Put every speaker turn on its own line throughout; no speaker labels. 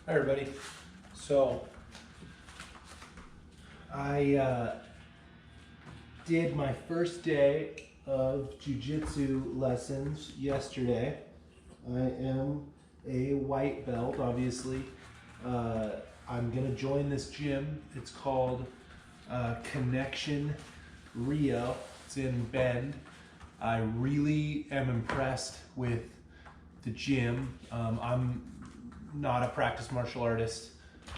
Hi everybody. So I did my first day of jiu-jitsu lessons yesterday. I am a white belt, obviously. I'm gonna join this gym. It's called Connection Rio. It's in Bend. I really am impressed with the gym. I'm not a practiced martial artist,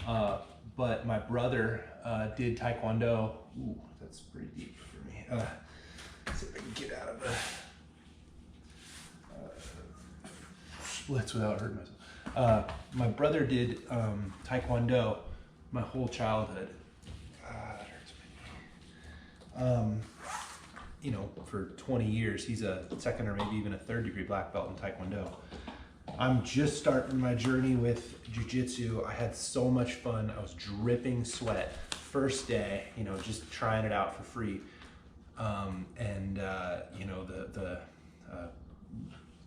but my brother did Taekwondo. Ooh, that's pretty deep for me. See if I can get out of the splits without hurting myself. My brother did Taekwondo my whole childhood. That hurts me. You know, for 20 years, he's a second or maybe even a third degree black belt in Taekwondo. I'm just starting my journey with jiu-jitsu. I had so much fun. I was dripping sweat first day, you know, just trying it out for free. You know, the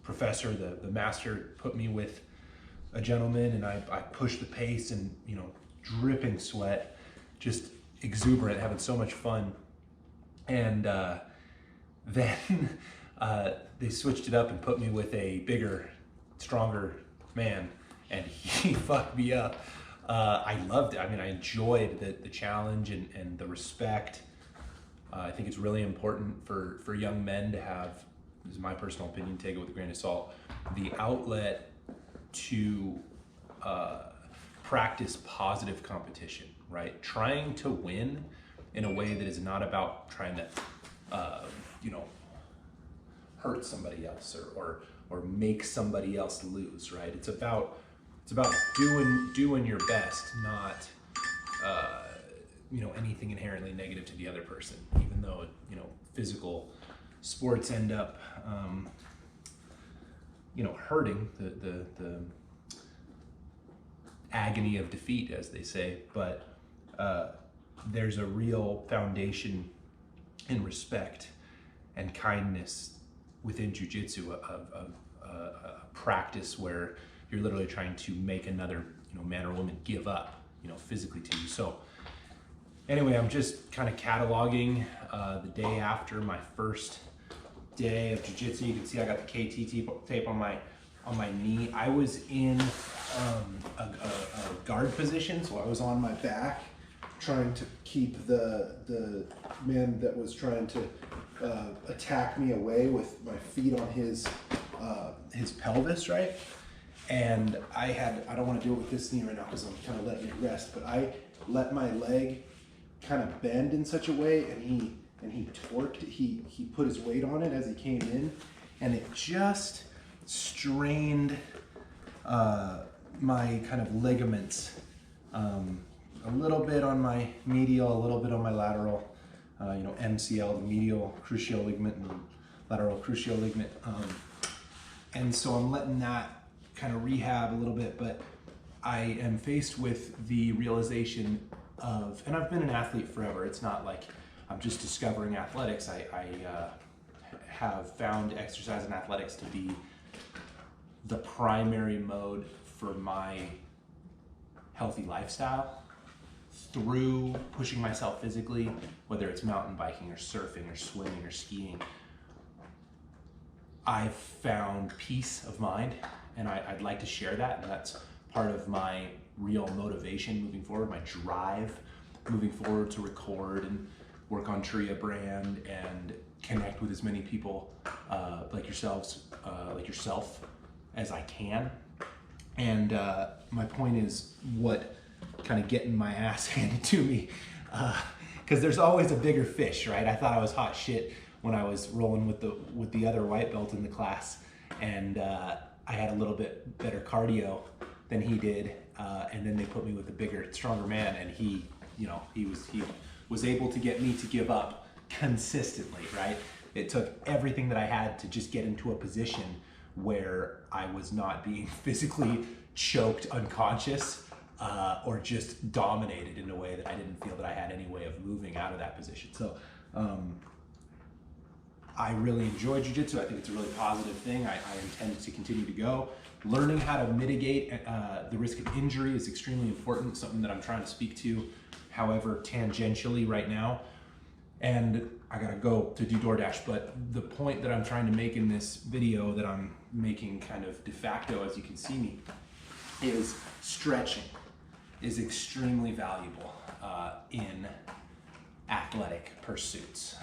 professor, the master put me with a gentleman, and I pushed the pace and, you know, dripping sweat, just exuberant, having so much fun. And then they switched it up and put me with a bigger, stronger man, and he fucked me up. I loved it. I mean, I enjoyed the challenge and the respect. I think it's really important for young men to have, this is my personal opinion, take it with a grain of salt, the outlet to practice positive competition, right? Trying to win in a way that is not about trying to, you know, hurt somebody else or make somebody else lose, right? It's about doing your best, not you know, anything inherently negative to the other person. Even though, you know, physical sports end up you know, hurting, the agony of defeat, as they say, but there's a real foundation in respect and kindness within jiu-jitsu, a practice where you're literally trying to make another, you know, man or woman give up, you know, physically to you. So anyway, I'm just kind of cataloging the day after my first day of jiu-jitsu. You can see I got the KT tape on my knee. I was in a guard position, so I was on my back, trying to keep the man that was trying to attack me away with my feet on his pelvis, right? And I don't want to do it with this knee right now because I'm kind of letting it rest, but I let my leg kind of bend in such a way, and he torqued, he put his weight on it as he came in, and it just strained my kind of ligaments, a little bit on my medial, a little bit on my lateral, you know, MCL, the medial cruciate ligament and lateral cruciate ligament. And so I'm letting that kind of rehab a little bit, but I am faced with the realization of, and I've been an athlete forever. It's not like I'm just discovering athletics. I have found exercise and athletics to be the primary mode for my healthy lifestyle through pushing myself physically, whether it's mountain biking or surfing or swimming or skiing. I've found peace of mind, and I'd like to share that, and that's part of my real motivation moving forward, my drive moving forward to record and work on Tria brand and connect with as many people like yourself as I can. And my point is what kind of getting my ass handed to me, because there's always a bigger fish, right? I thought I was hot shit when I was rolling with the other white belt in the class, and I had a little bit better cardio than he did, and then they put me with a bigger, stronger man, and he was able to get me to give up consistently, right? It took everything that I had to just get into a position where I was not being physically choked unconscious or just dominated in a way that I didn't feel that I had any way of moving out of that position. So I really enjoy jiu-jitsu. I think it's a really positive thing. I intend to continue to go. learning how to mitigate the risk of injury is extremely important, something that I'm trying to speak to, however, tangentially right now. And I gotta go to do DoorDash, but the point that I'm trying to make in this video that I'm making kind of de facto, as you can see me, is stretching is extremely valuable in athletic pursuits.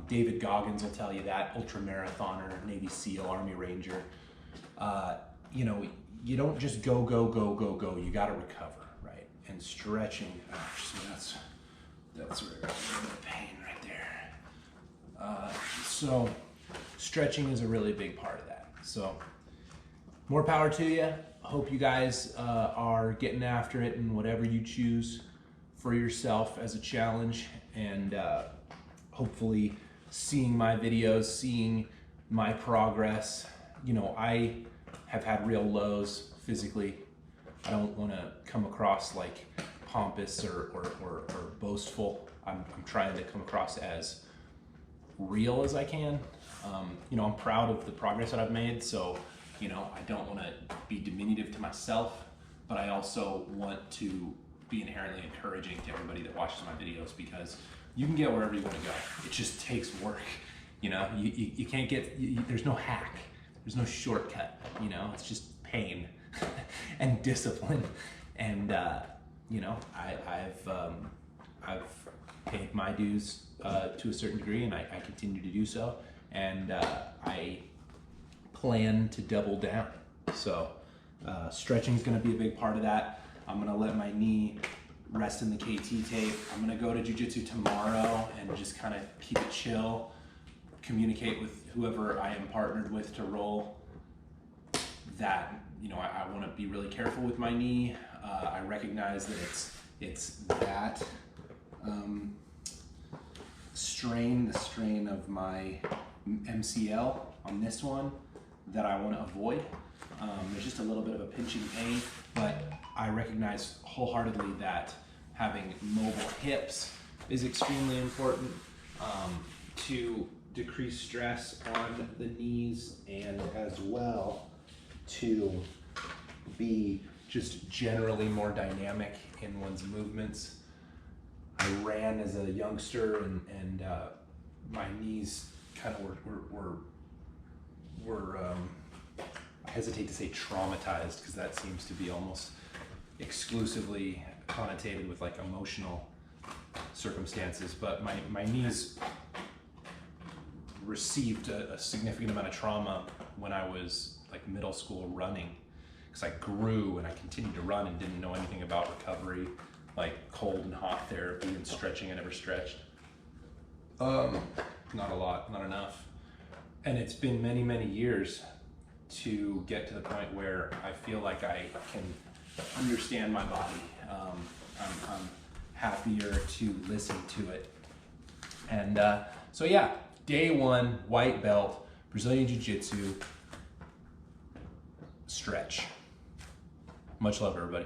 David Goggins will tell you that, ultramarathoner, Navy SEAL, Army Ranger. You know, you don't just go. You got to recover, right? And stretching, so that's where I got a little bit of pain right there. So stretching is a really big part of that. So more power to you. Hope you guys are getting after it in whatever you choose for yourself as a challenge, and hopefully seeing my videos, seeing my progress. You know, I have had real lows physically. I don't want to come across like pompous or boastful. I'm trying to come across as real as I can. You know, I'm proud of the progress that I've made, so you know, I don't want to be diminutive to myself, but I also want to be inherently encouraging to everybody that watches my videos, because you can get wherever you want to go. It just takes work. You know, you can't get, there's no hack, there's no shortcut, you know, it's just pain and discipline. And, you know, I've paid my dues to a certain degree, and I continue to do so. And I plan to double down. So stretching is going to be a big part of that. I'm going to let my knee rest in the KT tape. I'm going to go to jiu-jitsu tomorrow and just kind of keep it chill, communicate with whoever I am partnered with to roll. That, you know, I want to be really careful with my knee. I recognize that it's that strain, the strain of my MCL on this one, that I want to avoid. There's just a little bit of a pinching pain, but I recognize wholeheartedly that having mobile hips is extremely important to decrease stress on the knees, and as well to be just generally more dynamic in one's movements. I ran as a youngster, and my knees kind of were I hesitate to say traumatized, because that seems to be almost exclusively connotated with like emotional circumstances, but my knees received a significant amount of trauma when I was like middle school running, because I grew and I continued to run and didn't know anything about recovery, like cold and hot therapy and stretching. I never stretched. Not a lot, not enough. And it's been many years to get to the point where I feel like I can understand my body. I'm happier to listen to it. And so yeah, day one, white belt, Brazilian Jiu-Jitsu, stretch. Much love, everybody.